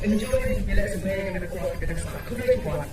enjoy bila sebenarnya kena kuat kena sah aku boleh kuat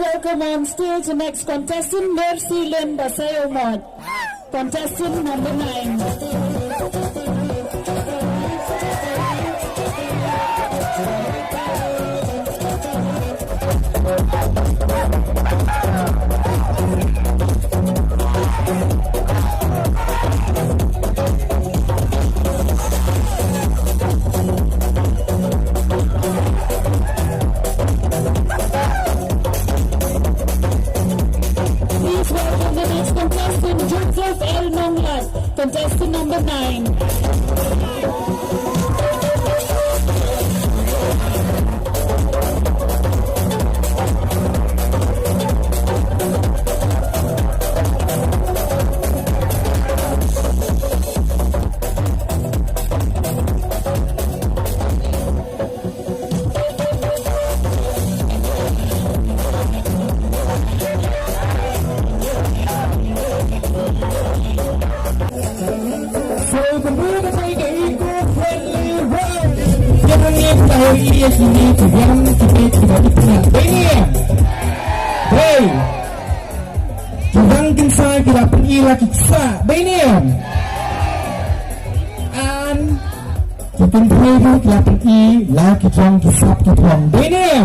welcome on stage the next contestant, Mercy Lim Basayomod, contestant number 9. Contestant number 9. Iya sini kemudian kita pernah ini ya, hey, kurang kensa kita pergi lagi kisah, ini ya, an kita pergi kita pergi lagi jong kisah kita ini ya,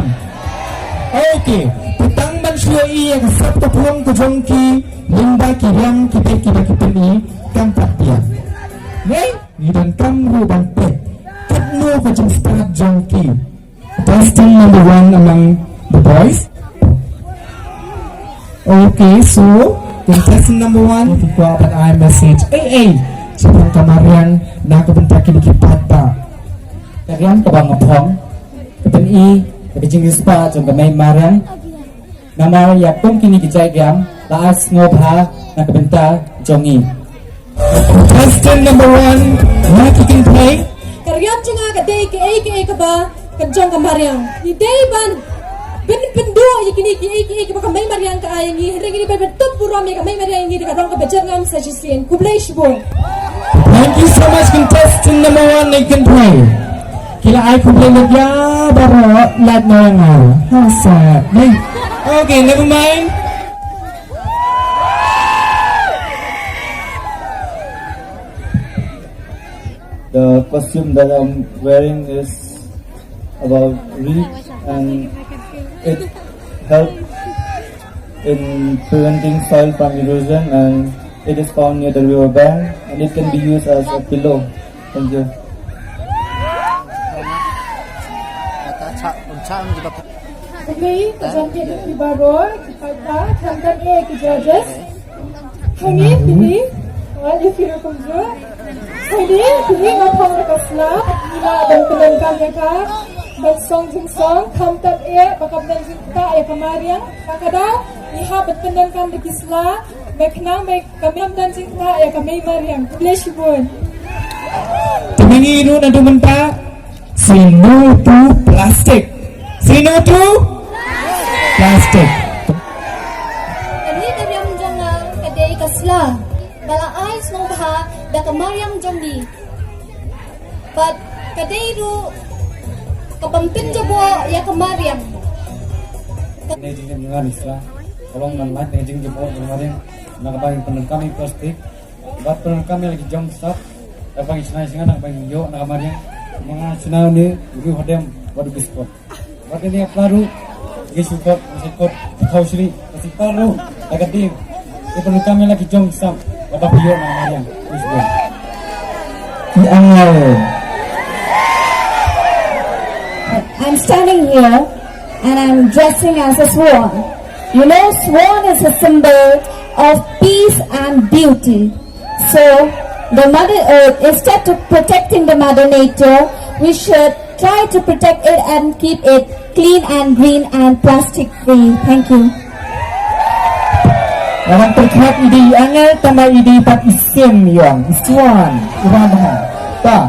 oke, petang manusia iya kisah kita jong ki limba kiam kita pergi kampak dia, hey, dan kamu bangkit. No coaching start junkie. Testing number 1 among the boys. Okay, so contestant number 1, if you go up an iMessage AA. Sebelum kemarin nak kebentak kini kipat pa. Kalian kabang ngapong. Kepen I, kebijing ispa jong kamay marang. Nama yakong kini kijay gam laas ngobha nak kebentak jongi. Contestant number 1, Mark, you can play. Karyam cunga ka day ke ba kanjong ka Maryang. Ni day ban pendo yakini ke ba kamay Maryang ka ay ni ringi ba top puro me kamay Maryang ni ka rong ka bajangam sa jisien kublay shibon. Thank you so much, contestant number 1, you can play. Kila ay kumplay nagya baro lahat na yung hasa. Okay, never mind. The costume that I'm wearing is about reed, and it helps in preventing soil from erosion, and it is found near the river bank, and it can be used as a pillow. Thank you. Okay, kajangkit di baror kita tangkan ke judges. Hangin ini, if you remember. Jadi, ini ngapang nakasla, ila dan penangkan ya ka, bersong song, kamtat bakap dan ka kemarin, kakada, iha berpenangkan di kisla, mekna kami dan ka kami Maryang, bless you boy. Tumingin na dumanta, say no to plastic. Say no to plastic. Ini Maryam jangan kadai kasla, bala ais mau bah, dah Maryam jangi. But kadai ru kapampin jabo ya Maryam. Nejing jangan islah. Kalau ngelat nejing jabo kemarin nak bagi penengkami plastik, buat penengkami lagi jam stop. Abang isna singa nak bagi yo nak kemarin mga sinau ni uru hodem wadu biskot. Buat ini klaru gisukot musikot kausri masih paru agak dim. Di penengkami lagi jam stop. Bapak yo nak kemarin biskot. I'm standing here and I'm dressing as a swan. You know, swan is a symbol of peace and beauty. So, the Mother Earth, instead of protecting the Mother Nature, we should try to protect it and keep it clean and green and plastic free. Thank you. Orang terkait ide angel tambah ide pat isim yang swan. Iwan dah. Tak.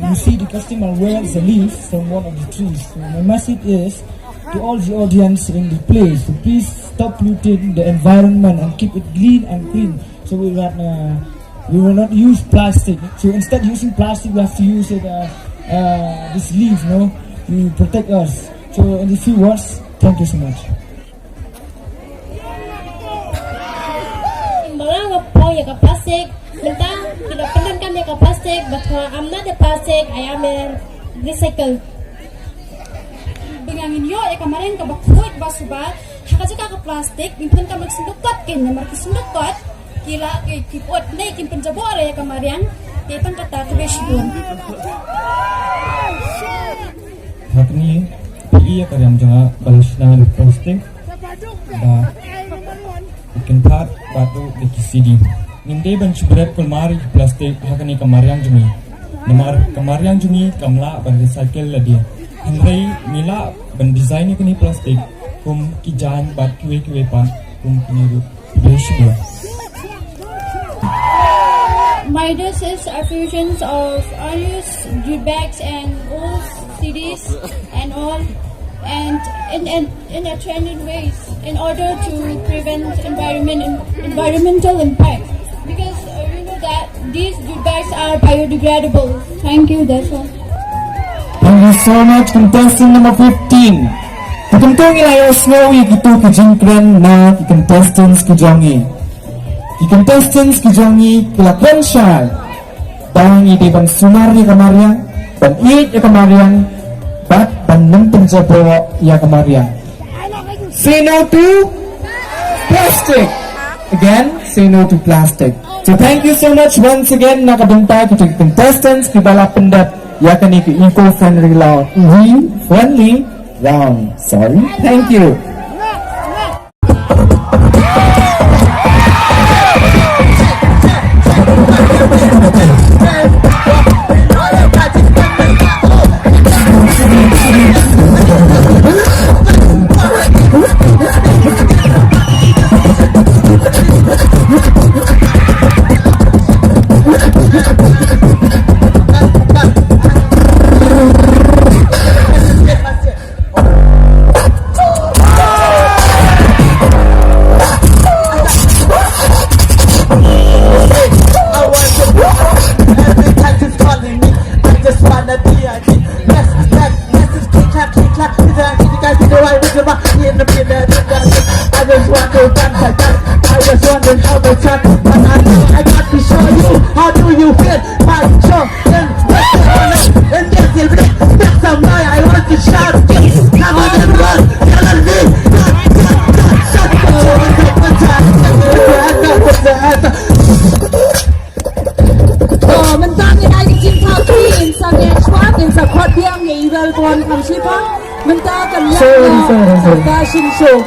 You see the customer wears a leaf from one of the trees. So my message is to all the audience in the place to please stop polluting the environment and keep it green and clean. So we will not use plastic. So instead using plastic, we have to use it this leaf, no, to protect us. So in the few words, thank you so much. Malang apa ya ka plastic? Bentang tidak pernah kami ka plastic, but I'm not a plastic, I am a recycle. Bengangin yo ya kemarin ka bakut basuba, hakaja ka plastic, impun ka magsindukot ken markisindukot, kila kay kipot nay kin penjabor ya kemarin, kay pangkata ka besyon. Hakni iya karyam janga balusna di plastik. Da ikan pat batu di kisidi. Ninde ban subret kulmari plastik hakani kamaryang jumi. Namar kamaryang jumi kamla ban recycle la dia. Hindai mila ban design ni plastik kum kijan bat kue pan kum kini besyo. My dresses are fusions of unused jute bags and old CDs and all, and in a trending ways in order to prevent environmental impact, because you know that these jute bags are biodegradable. Thank you, that's all. Thank you so much, contestant number 15. Tukang ilayo snowy gitu kejingkran na contestants kejongi. Di contestants kejongi kelakuan syal. Bang ide bang sumari kemarin, bang iit ya kemarin, bat bang nempeng jabo ya kemarin. Say no to plastic. Again, say no to plastic. So thank you so much once again nakabunta kita contestants kibala pendat ya kani ke eco-friendly round. Sorry. Thank you. dance like that. I was wondering how to chat, but I got to show you. How do you feel? My show and yes, you'll be next time I want to shout. Come on and run, tell me. Mình ta ngày nay chính thao khi in sang nghe xóa in sa khót biang ngày vel con tham ship á mình ta cần làm ta xin số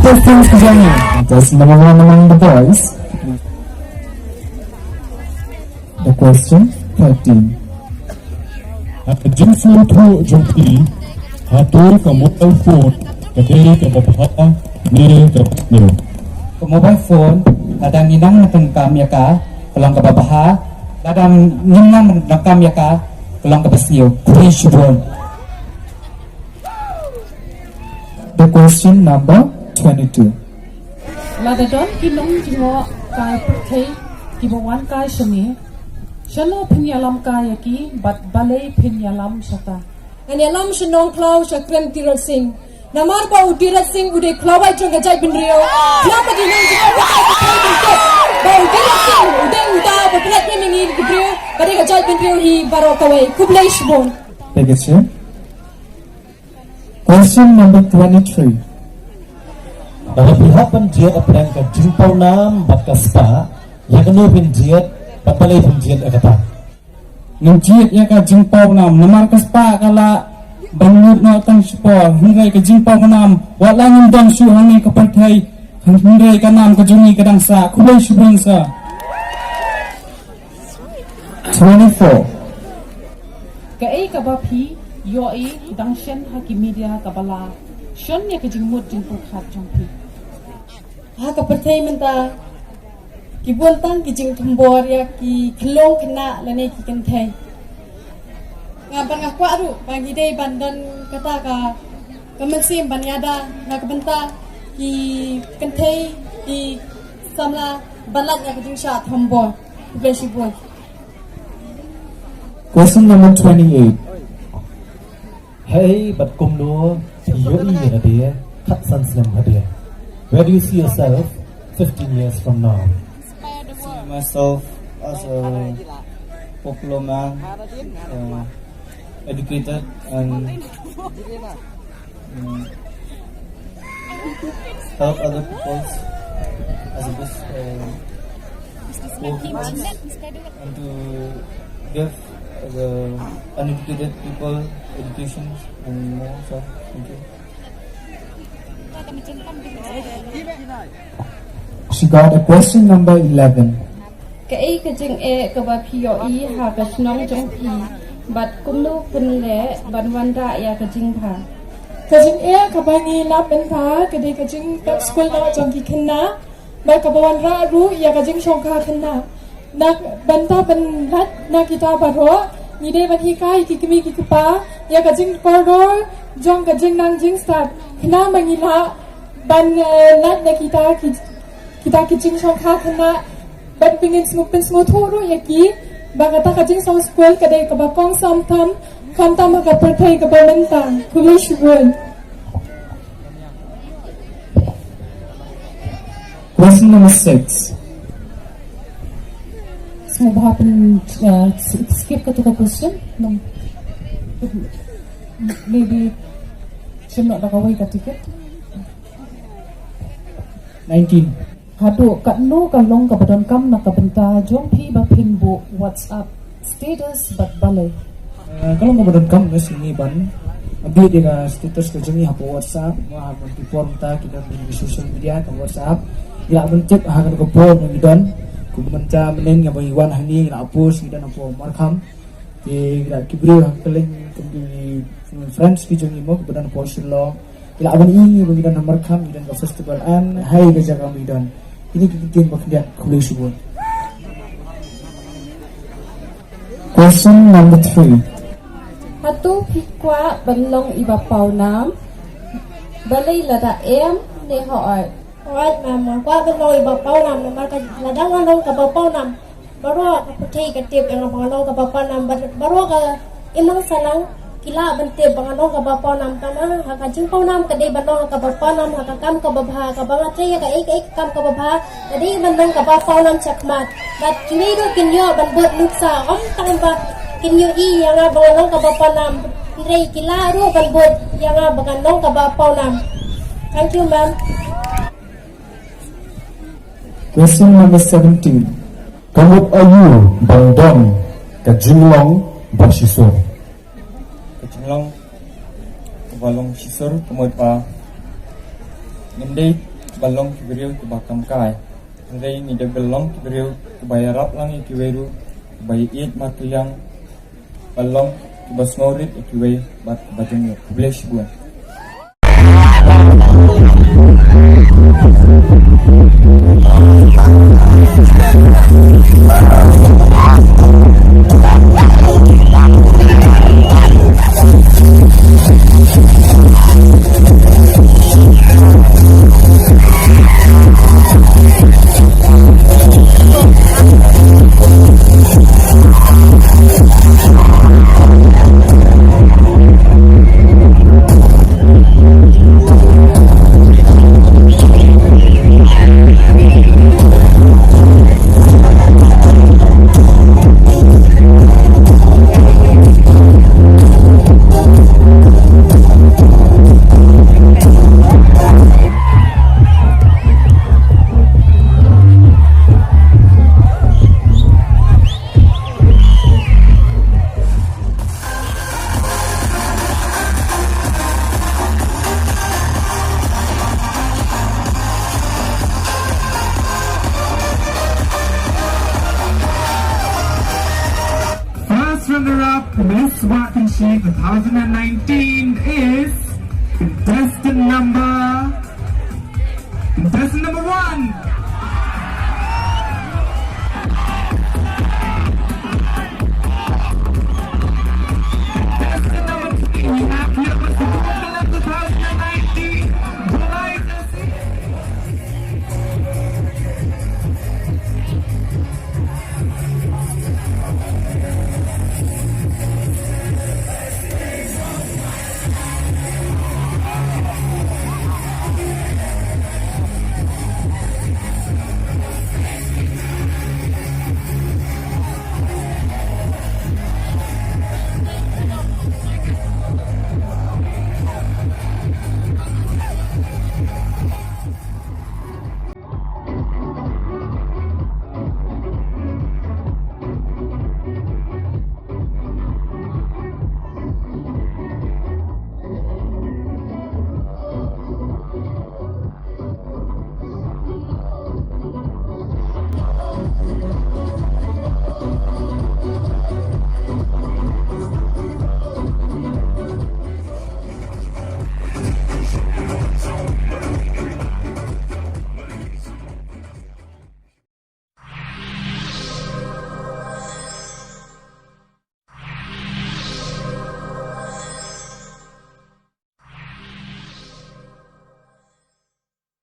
contestants kejangnya. Contestant number 1 among the boys. The question 13. Jinsu thu jumpi hatu ka mobile phone kadai ka bapa ni ka ni. Ke mobile phone ladang ninang natengkam ya ka kelang ke babaha ladang ninang natengkam ya ka kelang ke besniu please bron. The question number 22. Ladadon kinong jingo kai perthei kibawan kai shami shalo pinyalam kai ki bat balai pinyalam shata Anyalam shenong klau shakren tirat sing. Namar pa utirat sing ude klawai chung gajai binrio. Klapa dinang jingo gajai gajai binrio. Ba utirat sing ude uda bapelat ni mingi binrio. Bade gajai binrio hi baro kawai kublai shbon. Take it, sir. Question number 23. Dalam pihak penjiat apa yang kejimpau nam batka spa, yang kena penjiat, papalai penjiat kata. Nunjiat ya ka jingpau nam namar kaspa kala bangut na tang spa hinggai ka jingpau nam wala ngundang su hangi ka partai hinggai ka nam ka juni ka dangsa kulai subang sa. 24. kai ka ba phi yo e dang shen ha ki media ka bala shon ne ka jingmut jingpur khat jong phi Ha ka perthai menta ki bontang ki jing thambor ya ki khlong kena lane ki kenthai. Nga bang akwa ru bang idei bandan kata ka kamansim banyada na ka benta ki kenthai ki samla balat ya ki jing sha thambor beshi boy. Question number 28. Hey, bat kumno, yoi na dia, kat san slam dia. Where do you see yourself 15 years from now? Myself as a popular man, educated and help other people as a and to give the uneducated people education and more. So thank you. She got a question number 11. Kai ka jing e ka ba phi yo I ha ka snong jong phi bat kum lu pun le ban wan da ya ka jing pha Kajing ka bangi lap benta kade kajing tak school na jong ki khenna ba ka bawan ra ru ya kajing shongkha khenna nak benta ben lat na kita baro ni de ban hi kai ki kimi ki pa ya kajing corridor jong kajing nang jing start khna bangi la ban lat na kita ki jing shongkha khenna ban pingin smupen smuthu ru ya ki ba kata kajing song school kade ka ba kong sam tham kam tam ka perthai ka ba menta kulish won. Question number 6. so what happened skip ka to the question no maybe should not nakaway ka ticket 19. hatu katno kalong ka badan kam na kabenta jong phi ba phin bu WhatsApp status bat balai Kalau mau berengkam ke sini ban, update dia status ke jeni apa WhatsApp, mau apa di forum ta kita di social media ke WhatsApp, ya mencek akan ke forum yang dan, kumenta meneng yang bagiwan hani yang hapus kita nampu Markham, di kita kibri keling di friends kita jeni mau kemudian post lo, kita akan ini bagi dan Markham dan ke festival an, hai kerja kami dan ini kita tim bekerja kuliah subuh. Question number 3. hatu phi kwa ban long I ba pau nam balai la da em ne ho ai Alright, ma'am. Kwa ban loy ba pau nam na ka ladang long ka ba pau nam. Baro ka puthi ka tip ang ba long ka ba pau nam baro ka imang salang kila ban tip bang long ka ba pau nam tama ha ka jing pau nam ka dei ban long ka ba pau nam ha ka kam ka ba bha ka ba ngatri ka ek kam ka ba bha ka dei ban long ka ba pau nam chakmat bat kini ro kinyo ban bot nuksa om tang ba kinyo I yang ba long ka ba pau nam rei kila ro ban bot yang ba kan long ka ba pau nam. Thank you, ma'am. Question number 17. Kamut ayu bandam kajinglong basisor. Kajinglong kabalong sisor kumot pa ngendai balong kiberiu kibakam kai. Hari ini dia balong kiberiu kibayarap lang ikiweru kibayi it matuyang balong kibasnorit ikiway bat bajengyo bless buan. Runner-up Miss Wakenship 2019 is contestant number 1.